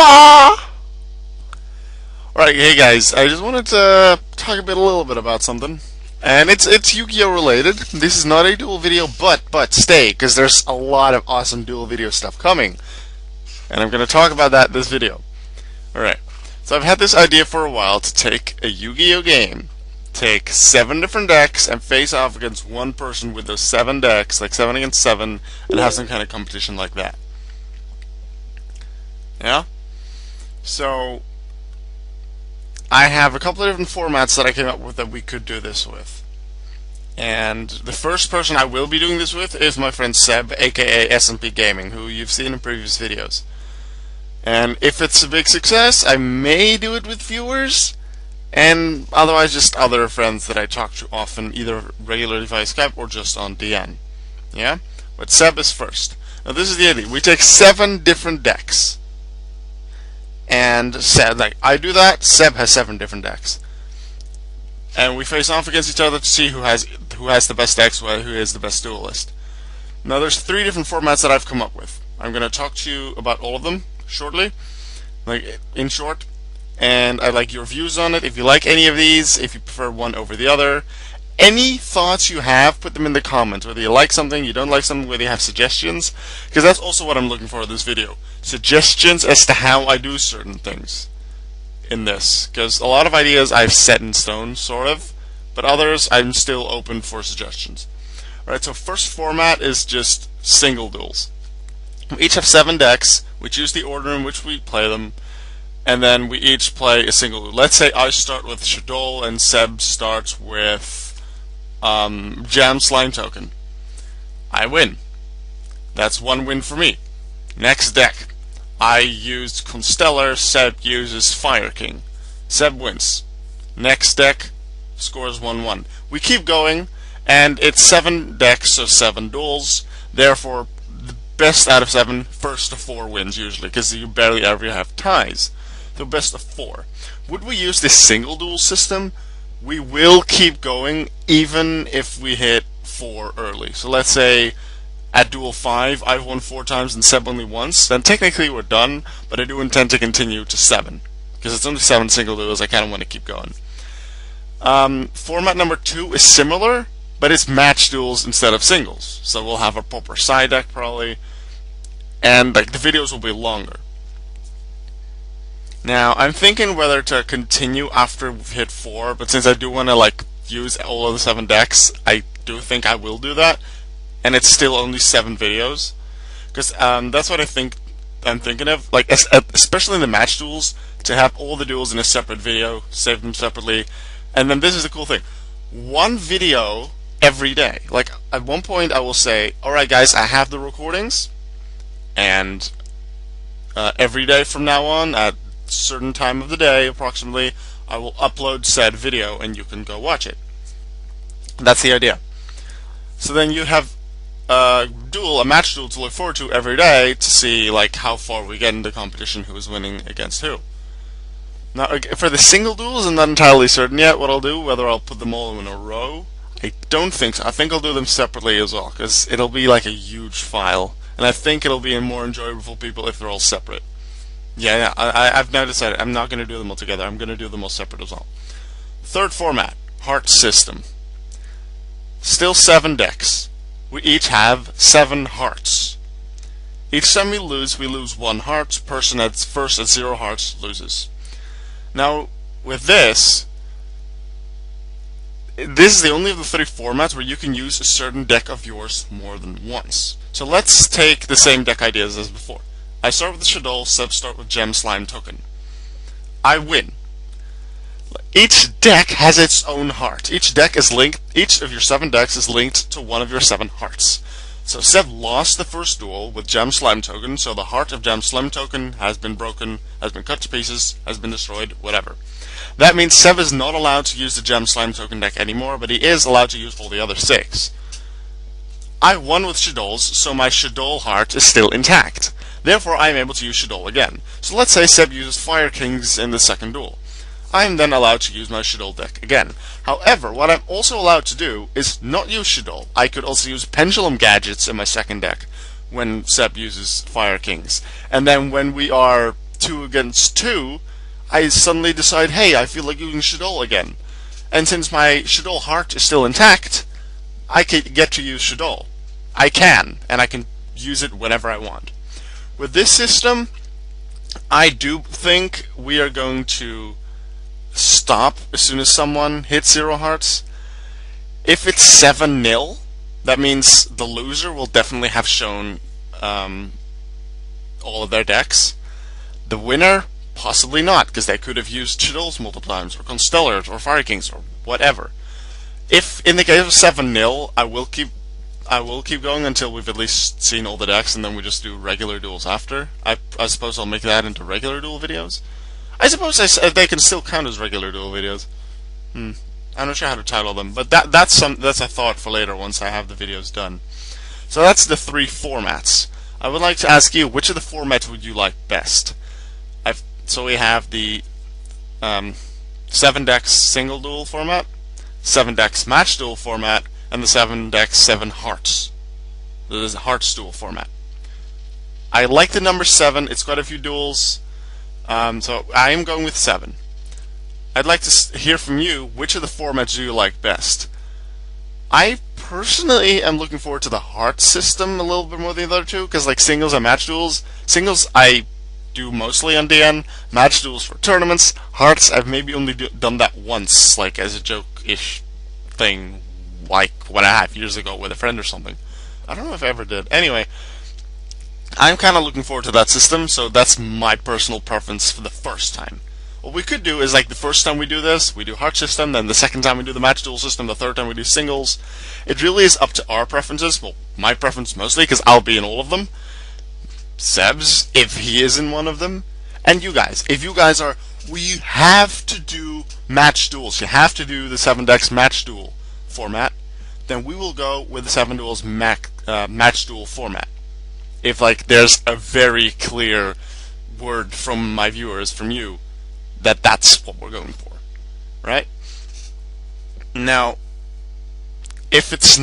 Alright, hey guys, I just wanted to talk a little bit about something. And it's Yu-Gi-Oh related. This is not a duel video, but stay, because there's a lot of awesome duel video stuff coming. And I'm going to talk about that in this video. Alright, so I've had this idea for a while to take a Yu-Gi-Oh game, take 7 different decks, and face off against one person with those 7 decks, like 7 against 7, and have some kind of competition like that. Yeah? So I have a couple of different formats that I came up with that we could do this with. And the first person I will be doing this with is my friend Seb, a.k.a. SMPGaming, who you've seen in previous videos. And if it's a big success, I may do it with viewers, and otherwise just other friends that I talk to often, either regularly via Skype or just on DN. Yeah? But Seb is first. Now this is the idea. We take 7 different decks. And Seb, like I do that, Seb has 7 different decks, and we face off against each other to see who has the best decks, who is the best duelist. Now there's 3 different formats that I've come up with. I'm going to talk to you about all of them shortly, like in short, and I'd like your views on it. If you like any of these, if you prefer one over the other, any thoughts you have, put them in the comments. Whether you like something, you don't like something, whether you have suggestions, because that's also what I'm looking for in this video. Suggestions as to how I do certain things in this, because a lot of ideas I've set in stone, sort of, but others I'm still open for suggestions. Alright, so first format is just single duels. We each have 7 decks, we choose the order in which we play them, and then we each play a single duel. Let's say I start with Shadol and Seb starts with Jam Slime Token. I win. That's 1 win for me. Next deck. I used Constellar, Seb uses Fire King. Seb wins. Next deck, scores 1-1. We keep going, and it's 7 decks, so 7 duels. Therefore, the best out of 7, first to 4 wins usually, because you barely ever have ties. So best of 4. Would we use this single duel system? We will keep going even if we hit 4 early. So let's say at duel 5 I've won 4 times and Seb only once, then technically we're done, but I do intend to continue to 7. Because it's only 7 single duels, I kind of want to keep going. Format number 2 is similar, but it's match duels instead of singles. So we'll have a proper side deck probably, and like the videos will be longer. Now, I'm thinking whether to continue after we've hit 4, but since I do want to like use all of the 7 decks, I do think I will do that, and it's still only 7 videos, because that's what I'm thinking of, like especially in the match duels, to have all the duels in a separate video, save them separately, and then this is the cool thing: 1 video every day. Like at one point, I will say, "Alright, guys, I have the recordings, and every day from now on at certain time of the day, approximately, I will upload said video and you can go watch it." That's the idea. So then you have a match duel to look forward to every day to see like how far we get in the competition, who is winning against who. Now for the single duels, I'm not entirely certain yet what I'll do, whether I'll put them all in a row. I don't think so. I think I'll do them separately as well, because it'll be like a huge file, and I think it'll be more enjoyable for people if they're all separate. Yeah, I've now decided I'm not going to do them all together. I'm going to do them all separate as well. Third format, Heart System. Still 7 decks. We each have 7 hearts. Each time we lose 1 heart. Person that's first at 0 hearts loses. Now, with this is the only of the 3 formats where you can use a certain deck of yours more than once. So let's take the same deck ideas as before. I start with the Shadol, Seb start with Gem Slime Token. I win. Each deck has its own heart. Each deck is linked. Each of your 7 decks is linked to one of your 7 hearts. So Seb lost the first duel with Gem Slime Token, so the heart of Gem Slime Token has been broken, has been cut to pieces, has been destroyed, whatever. That means Seb is not allowed to use the Gem Slime Token deck anymore, but he is allowed to use all the other 6. I won with Shadols, so my Shadol heart is still intact. Therefore, I am able to use Shadol again. So let's say Seb uses Fire Kings in the second duel. I am then allowed to use my Shadol deck again. However, what I'm also allowed to do is not use Shadol. I could also use Pendulum Gadgets in my second deck when Seb uses Fire Kings. And then when we are 2 against 2, I suddenly decide, hey, I feel like using Shadol again. And since my Shadol heart is still intact, I can get to use Shadol. I can, and I can use it whenever I want. With this system, I do think we are going to stop as soon as someone hits 0 hearts. If it's 7-0, that means the loser will definitely have shown all of their decks. The winner, possibly not, because they could have used Shadows multiple times, or Constellars, or Fire Kings, or whatever. If in the case of 7-0, I will keep going until we've at least seen all the decks, and then we just do regular duels after. I suppose I'll make that into regular duel videos. I suppose they can still count as regular duel videos. I'm not sure how to title them, but that's a thought for later once I have the videos done. So that's the 3 formats. I would like to ask you, which of the formats would you like best? So we have the 7 decks single duel format, 7 decks match duel format, and the 7 decks 7 hearts. This is a hearts duel format. I like the number 7. It's quite a few duels, so I am going with 7. I'd like to hear from you, which of the formats do you like best? I personally am looking forward to the heart system a little bit more than the other two, because like singles and match duels. Singles I do mostly on DN, match duels for tournaments. Hearts I've maybe only done that once, like as a joke-ish thing, like 1.5 years ago with a friend or something. I don't know if I ever did. Anyway, I'm kind of looking forward to that system, so that's my personal preference for the first time. What we could do is, like, the first time we do this, we do heart system, then the second time we do the match duel system, the third time we do singles. It really is up to our preferences. Well, my preference mostly, because I'll be in all of them. Seb's, if he is in one of them. And you guys, if you guys are, we have to do match duels. You have to do the 7 decks match duel format. Then we will go with the 7 duels match duel format. If, like, there's a very clear word from my viewers, from you, that's what we're going for, right? Now, if it's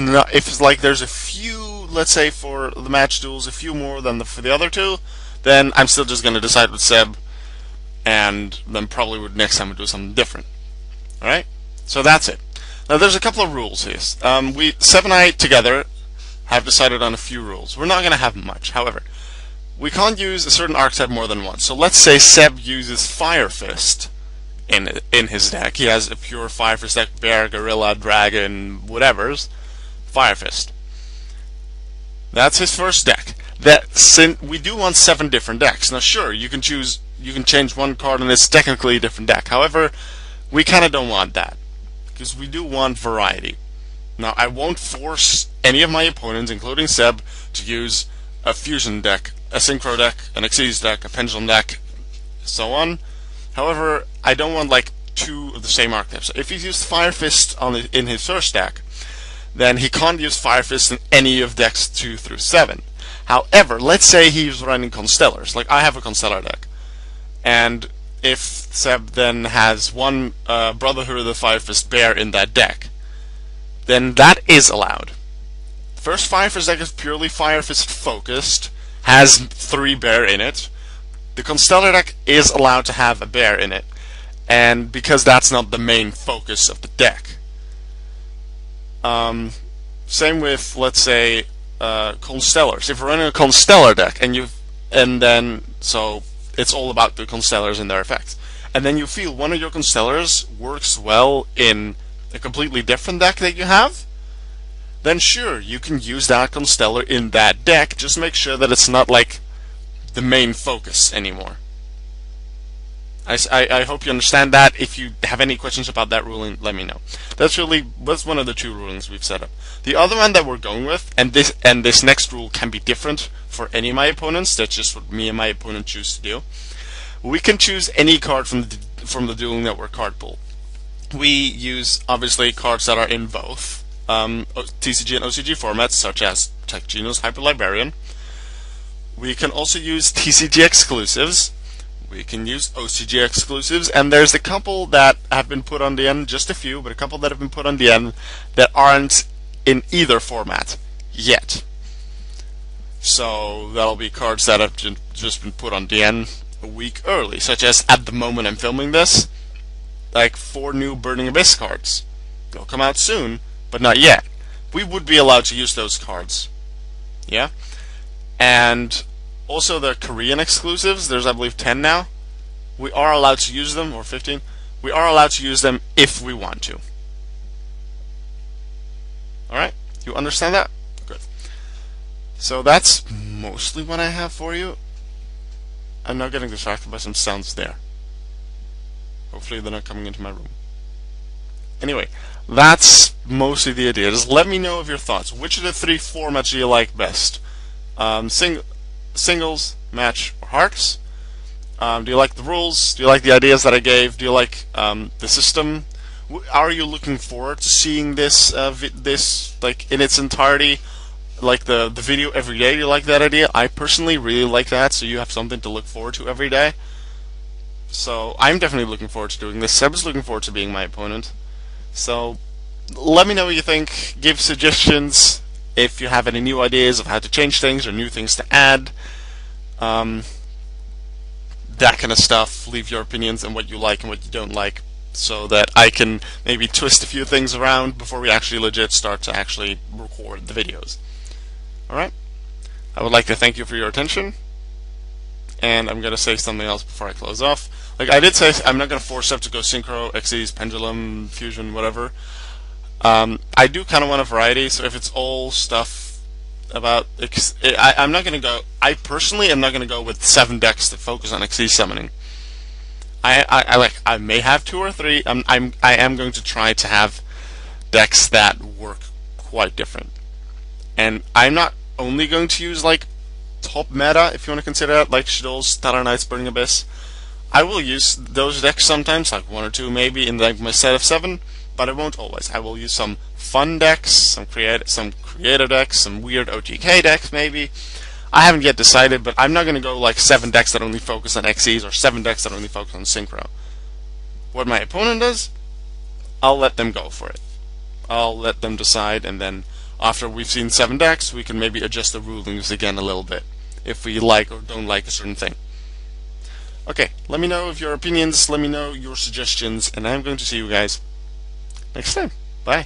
like there's a few, let's say for the match duels, a few more than for the other two, then I'm still just going to decide with Seb, and then probably next time we do something different. All right? So that's it. Now there's a couple of rules here. Seb and I together have decided on a few rules. We're not going to have much, however. We can't use a certain archetype more than once. So let's say Seb uses Fire Fist in his deck. He has a pure Fire Fist deck, Bear, Gorilla, Dragon, whatever's. Fire Fist. That's his first deck. We do want 7 different decks. Now sure, you can change one card and it's technically a different deck. However, we kind of don't want that, because we do want variety. Now I won't force any of my opponents, including Seb, to use a fusion deck, a synchro deck, an Xyz deck, a pendulum deck, so on. However, I don't want like 2 of the same archetypes. So if he's used Fire Fist in his first deck, then he can't use Fire Fist in any of decks 2 through 7. However, let's say he's running Constellars, like I have a Constellar deck, and if Seb then has one Brotherhood of the Fire Fist Bear in that deck, then that is allowed. First Fire Fist deck is purely Fire Fist focused, has 3 bear in it. The Constellar deck is allowed to have a bear in it, and because that's not the main focus of the deck. Same with, let's say, Constellars. If you're running a Constellar deck so it's all about the Constellars and their effects, and then you feel one of your Constellars works well in a completely different deck that you have, then sure, you can use that Constellar in that deck. Just make sure that it's not like the main focus anymore. I hope you understand that. If you have any questions about that ruling, let me know. That's one of the 2 rulings we've set up. The other one that we're going with, and this next rule can be different for any of my opponents. That's just what me and my opponent choose to do. We can choose any card from the Dueling Network card pool. We use obviously cards that are in both TCG and OCG formats, such as Tech Genius Hyper Librarian. We can also use TCG exclusives. We can use OCG exclusives, and there's a couple that have been put on the end, just a few, but a couple that have been put on the end that aren't in either format yet. So that'll be cards that have just been put on the end, a week early, such as at the moment I'm filming this, like 4 new Burning Abyss cards. They'll come out soon, but not yet. We would be allowed to use those cards. Yeah? And also the Korean exclusives, there's I believe 10 now. We are allowed to use them, or 15. We are allowed to use them if we want to. Alright? You understand that? Good. So that's mostly what I have for you. I'm not getting distracted by some sounds there. Hopefully they're not coming into my room. Anyway, that's mostly the idea. Just let me know of your thoughts. Which of the 3 formats do you like best? Singles, match, or hearts? Do you like the rules? Do you like the ideas that I gave? Do you like the system? Are you looking forward to seeing this this like in its entirety, like the video every day? Do you like that idea? I personally really like that, so you have something to look forward to every day. So I'm definitely looking forward to doing this. Seb is looking forward to being my opponent. So let me know what you think. Give suggestions if you have any new ideas of how to change things or new things to add. That kind of stuff. Leave your opinions on what you like and what you don't like, so that I can maybe twist a few things around before we actually legit start to actually record the videos. Alright? I would like to thank you for your attention. And I'm going to say something else before I close off. Like I did say, I'm not going to force up to go Synchro, Xyz, Pendulum, Fusion, whatever. I do kind of want a variety, so if it's all stuff about I'm not going to go. I personally am not going to go with 7 decks that focus on Xyz summoning. I may have 2 or 3. I am going to try to have decks that work quite different, and I'm not only going to use like top meta, if you want to consider that, like Shadows, Stellar Knights, Burning Abyss. I will use those decks sometimes, like 1 or 2 maybe in like my set of 7, but I won't always. I will use some fun decks, some creative decks, some weird OTK decks maybe. I haven't yet decided, but I'm not going to go like 7 decks that only focus on Xyz or 7 decks that only focus on Synchro. What my opponent does, I'll let them go for it. I'll let them decide, and then after we've seen 7 decks, we can maybe adjust the rulings again a little bit, if we like or don't like a certain thing. Okay, let me know of your opinions, let me know your suggestions, and I'm going to see you guys next time. Bye.